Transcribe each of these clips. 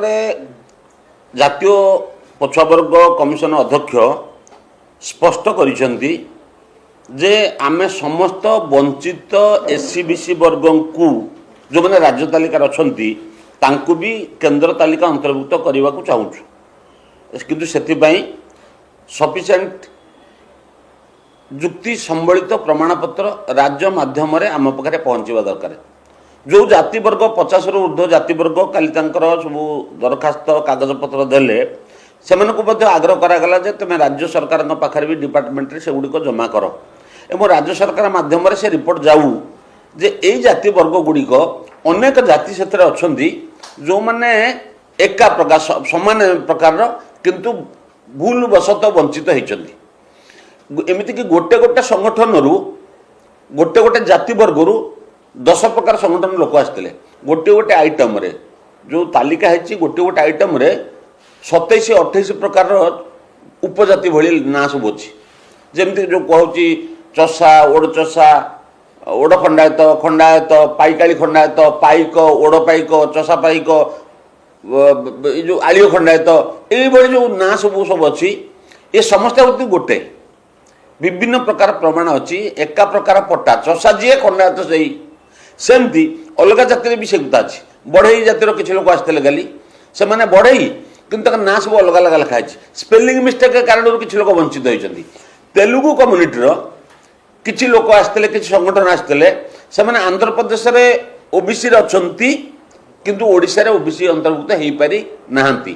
ଜାତୀୟ ପଛୁଆବର୍ଗ କମିଶନ ଅଧ୍ୟକ୍ଷ ସ୍ପଷ୍ଟ କରିଛନ୍ତି ଯେ ଆମେ ସମସ୍ତ ବଞ୍ଚିତ ଏସସି ବିସି ବର୍ଗଙ୍କୁ ଯେଉଁମାନେ ରାଜ୍ୟ ତାଲିକାରେ ଅଛନ୍ତି ତାଙ୍କୁ ବି କେନ୍ଦ୍ର ତାଲିକା ଅନ୍ତର୍ଭୁକ୍ତ କରିବାକୁ ଚାହୁଁଛୁ, କିନ୍ତୁ ସେଥିପାଇଁ ସଫିସିଏଣ୍ଟ ଯୁକ୍ତି ସମ୍ବଳିତ ପ୍ରମାଣପତ୍ର ରାଜ୍ୟ ମାଧ୍ୟମରେ ଆମ ପାଖରେ ପହଞ୍ଚିବା ଦରକାର। जो जातिवर्ग 50 रु ऊर्ध्व जातिवर्ग काली सब दरखास्त कागजपत्र देले से आग्रह करागला जे तुम राज्य सरकार पाखे भी डिपार्टमेंट से गुड़िक जमा कर एवं राज्य सरकार माध्यम से रिपोर्ट जाऊ जे यही जातिवर्ग गुड़िक अनेक जाति से जो मैंने एका प्रकार समान प्रकार किंतु भूल वशत वंचित होती एमती कि गोटे गोटे संगठन गोटे गोटे जातिवर्ग 10 प्रकार संगठन लोक आसते गोटे गोटे आइटम रे जो तालिका है गोटे गोटे आइटम रे 27-28 प्रकार उपजाति भली ना सब अच्छी जमती जो कहूँ चषा ओड चषा ओड खंडायत खंडायत पाइकाली खंडायत पाइक ओड पाइक चषा पाइक जो आलियो खंडायत ये जो ना सब अच्छी ये समस्त होती गोटे विभिन्न प्रकार प्रमाण अच्छी एका प्रकार पट्टा चषा जी खंडायत से सेमती अलग जाति भी से गुता अच्छी बढ़ई जातिर किसी लोग आसते गाली से मैंने बढ़ई किंतु ना सब अलग अलग लिखाई स्पेलिंग मिस्टेक कारण किसी लोग वंचित होती तेलुगु कम्युनिटीर किसी लोग आसते किसी संगठन आसते से मैंने आंध्र प्रदेश में ओबीसी अच्छा किंतु ओडिशा रे ओबीसी अंतर्भुक्त हो पारि नाहांती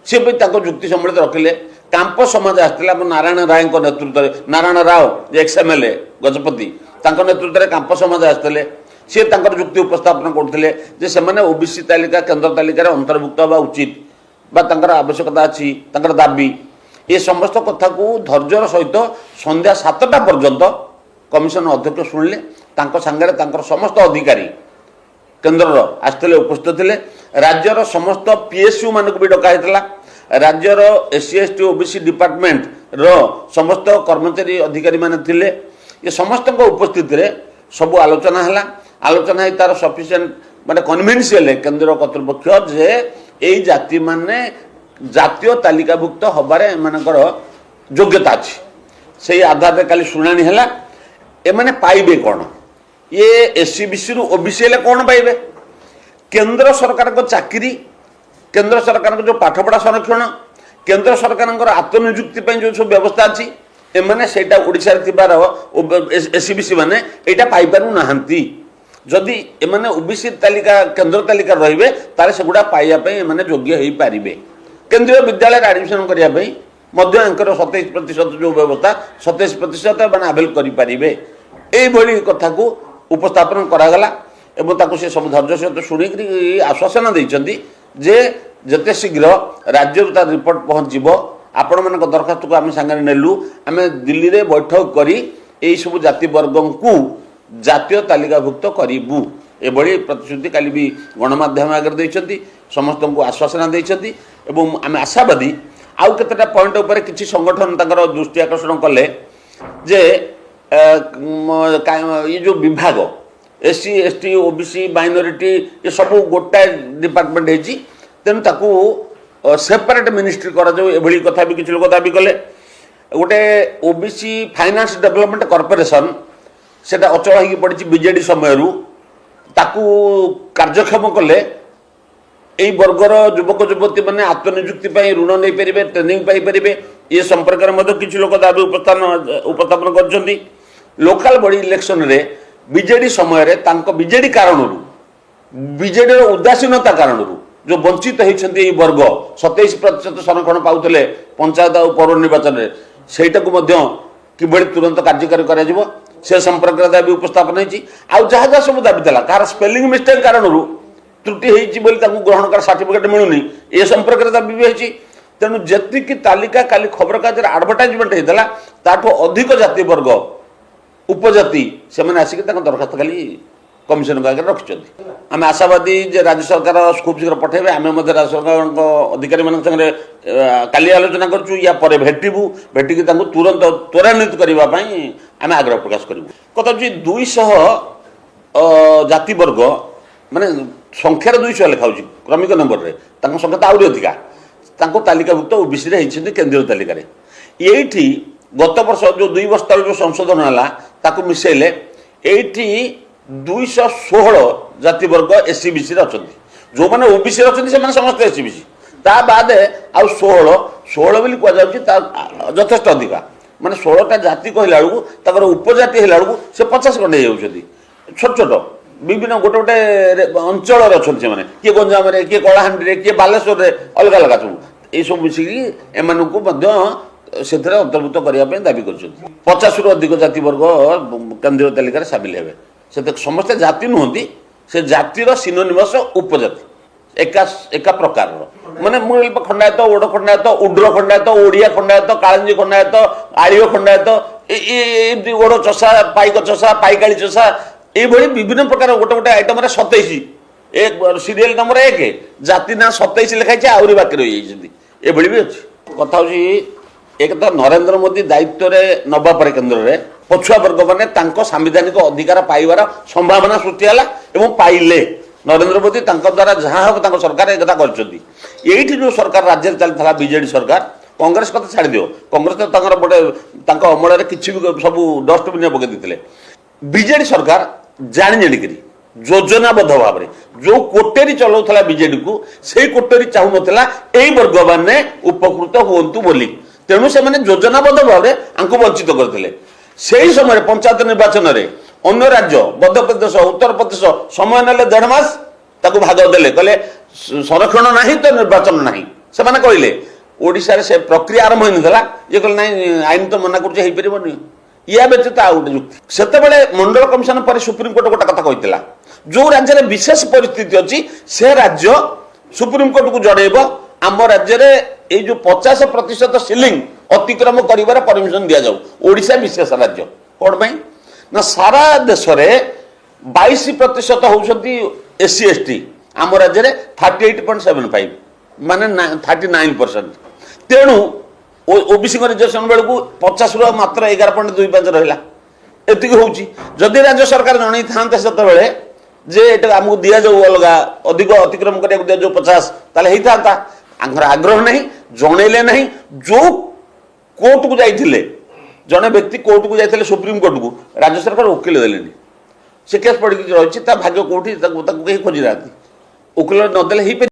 सी भी जुक्ति सम्मिलित रखिले कांप समाज आसते नारायण राय नेतृत्व में नारायण राव एक्सएमएलए गजपति नेतृत्व में कांप समाज आसते सी जुक्ति उपस्थापन करते से ओबीसी तालिका केन्द्र तालिकार अंतर्भुक्त हवा उचित आवश्यकता अच्छी दाबी ये समस्त कथा को धैर्यर सहित संध्या 7टा पर्यंत कमिशन अध्यक्ष शुणिले सांगे समस्त अधिकारी केन्द्र आसते उपस्थित थे राज्यर समस्त पीएसयू मानक भी डकाईला राज्यर एससी एसटी ओबीसी डिपार्टमेंट रो समस्त कर्मचारी अधिकारी माने थिले ये समस्त उपस्थित रे सब आलोचना है आलोचना है तार सफिशिएंट माने कन्विन्सियल केंद्र कर्तृपक्ष जे यही जाति माने जातीय तालिकाभुक्त हबारे मानकर योग्यता अच्छी से आधार रे काली शुणाणी है एमाने पाइबे कौन ये एससी बीसी रु ओबीसी ले कौन पाइबे केंद्र सरकार को चाकरी केंद्र सरकार को जो पाठपढ़ा संरक्षण केंद्र सरकार आत्मनियुक्ति जो सब व्यवस्था अच्छी एमाने सेटा ओडिशा रे थिबार एससी बीसी माने एटा पाई पारु नाहंती जदि एमाने ओबीसी तालिका केंद्र तालिका रहिबे तारे सेगुडा पाइया पे एमाने योग्य होई पारिबे केंद्रीय विद्यालय एडमिशन करिया पे मध्य एंकर 27% जो व्यवस्था 27% एमाने आवेल करि पारिबे एई भली कथा को उपस्थापन करागला एवं ताको से सब धैर्य सहित शुणी आश्वासन दैछंती जे जते शीघ्र राज्य रिपोर्ट पहुँचब आपण मान दरखास्त को आम सांगे नेलु आम दिल्ली रे बैठक करी यही सब जातिवर्ग को जातीय तालिकाभुक्त करूँ एभली प्रतिश्रुति काली भी गणमाध्यम आगे देइछंती समस्त को आश्वासन देइछंती एवं आम आशावादी आउ केतेटा पॉइंट उपर किछि संगठन ताकर दृष्टि आकर्षण कले जे ये जो विभाग एससी एसटी ओबीसी माइनॉरिटी ये सब गोटाए डिपार्टमेंट है तेणु ताकू सेपरेट मिनिस्ट्री करा जाऊ एभली कथा भी किछि लोक दाबी कले गोटे ओबीसी फाइनेंस डेवलपमेंट कॉर्पोरेशन सेटा अचल होगी पड़ी बीजेडी समय ताकू कार्यक्षम कले यही वर्गर युवक युवती मैंने आत्मनियुक्ति ऋण नहीं पारे ट्रेनिंग पाइपर ये संपर्क में किसी लोक दाबी उपस्थापन कर लोकाल बॉडी इलेक्शन रे बीजेडी समय बीजेडी कारण बीजेडी उदासीनता कारण जो वंचित होती वर्ग 27% संरक्षण पाते पंचायत और पौर निर्वाचन में सहीटा कि तुरंत कार्यकारी कर से संपर्क दाबी उपस्थापन होती जहाँ जहाँ सब दाबी था कार स्पेलिंग मिस्टेक कारण त्रुटि होती ग्रहण कर सर्टिफिकेट मिलूनी ये संपर्क दाबी भी होती तेणु जी तालिका काली खबर कागज आडभटाइजमेंट होता ताठू अधिक जाति वर्ग उपजाति से आसिक दरखास्त खाली कमिशन आगे रखिंट आम आशावादी जे राज्य सरकार खूब शीघ्र पठेबे आम राज्य सरकार अधिकारी मान संगे काली आलोचना करूँ या पर भेटू भेटिकी तुरंत त्वरान्वित करने आम आग्रह प्रकाश करूँ कथा 200 जातिवर्ग माने संख्यार 200 लिखा क्रमिक नंबर रे ତାଙ୍କ ସଂଖ୍ୟା ତ ଆହୁରି ଅଧିକା ତାଙ୍କୁ ତାଲିକାଭୁକ୍ତ ଓବିସିରେ ହେଇଛନ୍ତି କେନ୍ଦ୍ରୀୟ ତାଲିକାରେ। ଏଇଠି ଗତ ବର୍ଷ ଯେଉଁ 2 ବର୍ଷ ତଳେ ଯେଉଁ ସଂଶୋଧନ ହେଲା ତାକୁ ମିଶାଇଲେ ଏଇଠି 216 ଜାତିବର୍ଗ SC/BCରେ ଅଛନ୍ତି। ଯେଉଁମାନେ ଓବିସିରେ ଅଛନ୍ତି ସେମାନେ ସମସ୍ତେ SC/BC, ତା ବାଦେ ଆଉ 16 ବୋଲି କୁହାଯାଉଛି, ତା ଯଥେଷ୍ଟ ଅଧିକା, ମାନେ 16ଟା ଜାତି କହିଲା ବେଳକୁ ତାଙ୍କର ଉପଜାତି ହେଲା ବେଳକୁ ସେ 50 ଖଣ୍ଡେ ହେଇଯାଉଛନ୍ତି। ଛୋଟ ଛୋଟ ବିଭିନ୍ନ ଗୋଟେ ଗୋଟେ ଅଞ୍ଚଳରେ ଅଛନ୍ତି ସେମାନେ, କିଏ ଗଞ୍ଜାମରେ, କିଏ କଳାହାଣ୍ଡିରେ, କିଏ ବାଲେଶ୍ୱରରେ, ଅଲଗା ଅଲଗା ସବୁ ଏଇସବୁ ମିଶିକି ଏମାନଙ୍କୁ ମଧ୍ୟ ସେଥିରେ ଅନ୍ତର୍ଭୁକ୍ତ କରିବା ପାଇଁ ଦାବି କରିଛନ୍ତି। 50ରୁ ଅଧିକ ଜାତିବର୍ଗ କେନ୍ଦ୍ରୀୟ ତାଲିକାରେ ସାମିଲ ହେବେ। ସେଥିରେ ସମସ୍ତେ ଜାତି ନୁହନ୍ତି, ସେ ଜାତିର ସିନୋନିମସ୍ ଉପଜାତି ଏକା ପ୍ରକାରର, ମାନେ ମୁଁ ଖଣ୍ଡାୟତ, ଓଡ଼ ଖଣ୍ଡାୟତ, ଉଡ୍ର ଖଣ୍ଡାୟତ, ଓଡ଼ିଆ ଖଣ୍ଡାୟତ, କାଳଞ୍ଜି ଖଣ୍ଡାୟତ, ଆଳିଅ ଖଣ୍ଡାୟତ, ଏମିତି ଓଡ଼ ଚଷା, ପାଇକ ଚଷା, ପାଇକାଳି ଚଷା, এইভাবে বিভিন্ন প্রকার গোটে গোটে আইটমরে 27 সিরিয়াল নম্বর 1 জাতি না 27 লেখাইছে আହୁରି বাকি রয়েছে এভাবে বি ଅଛି। কথা হচ্ছে এক তো নরেন্দ্র মোদী দায়িত্বরে নবা পরে কেন্দ্রে পছুয়া বর্গ মানে তাঙ্ক সাংবিধানিক অধিকার পাইবার সম্ভাবনা সৃষ্টি হলা এবং পাইলে নরেন্দ্র মোদী তাঙ্ক দ্বারা যাহা হব তাঙ্ক সরকার একথা করছেন। এইটি যে সরকার রাজ্যের চালিলা বিজেডি সরকার, কংগ্রেস কথা ছাড়ি দিও, কংগ্রেস তো তাঙ্কর গোটে তাঙ্ক অমଳରେ কিছু বি সবু ডস্টবিন পকাই দিলে। বিজেডি সরকার জানি জানিকি যোজনাবদ্ধ ভাবে যে কোটেরি চলাউলা বিজেডি কু সেই কোটেরি চাহু নথিলা এই বর্গ মানে উপকৃত হুঁতু বলি, তেণু সে যোজনাবদ্ধ ভাবে আঙ্কু বঞ্চিত করে। সেই সময় পঞ্চায়েত নির্বাচনের অন্য রাজ্য মধ্যপ্রদেশ, উত্তরপ্রদেশ সময় নেলে 1.5 মাস তাকে ভাগ দেলে, কলে সংরক্ষণ না তো নির্বাচন না, সে কহিলে ওড়িশার সে প্রক্রিয়া আরম্ভ হয়েছিল, ইয়ে কলে না আইন তো মনা করছে হয়েপারবনি। ইয়া ব্যতীত আর গোটে যুক্তি, সেতবে মন্ডল কমিশন পরে সুপ্রিমকোর্ট গোটা কথা কইলা যে রাজ্যের বিশেষ পরিস্থিতি অছি সে রাজ্য সুপ্রিমকোর্ট জনাইব আম রাজ্যের এই যে 50% সিলিং অতিক্রম করিবার পরমিশন দিয়া যাও। ওড়িশা বিশেষ রাজ্য কোন পাই না সারা দেশে 22% হউছন্তি SC/ST, আম রাজ্যের 38.75 মানে 39%। তেণু ওবিসি রিজর্ভেশন বেড়ে 50ରୁ মাত্র 11.25 রহলা, এতিকি হচ্ছে। যদি রাজ্য সরকার জনাই থাকে সেতবে যে এটা আমি দিয়া যাও অলগা অধিক অতিক্রম করা দিয়া যাও 50, তাহলে হয়ে থাকে। আঙ্কর আগ্রহ নাই, জনাইলে নাই। যে কোর্টକୁ যাইଥିଲେ জনে ব্যক্তি কোর্টକୁ যাইଥିଲେ সুপ্রিমকোর্টକୁ, রাজ্য সরকার ওকিল দেলেনি, সে কেস পড়িকি রয়েছে, তা ভাগ্য কোটি তাকে কেহি খোঁজি না, ওকিল নদেলে হয়ে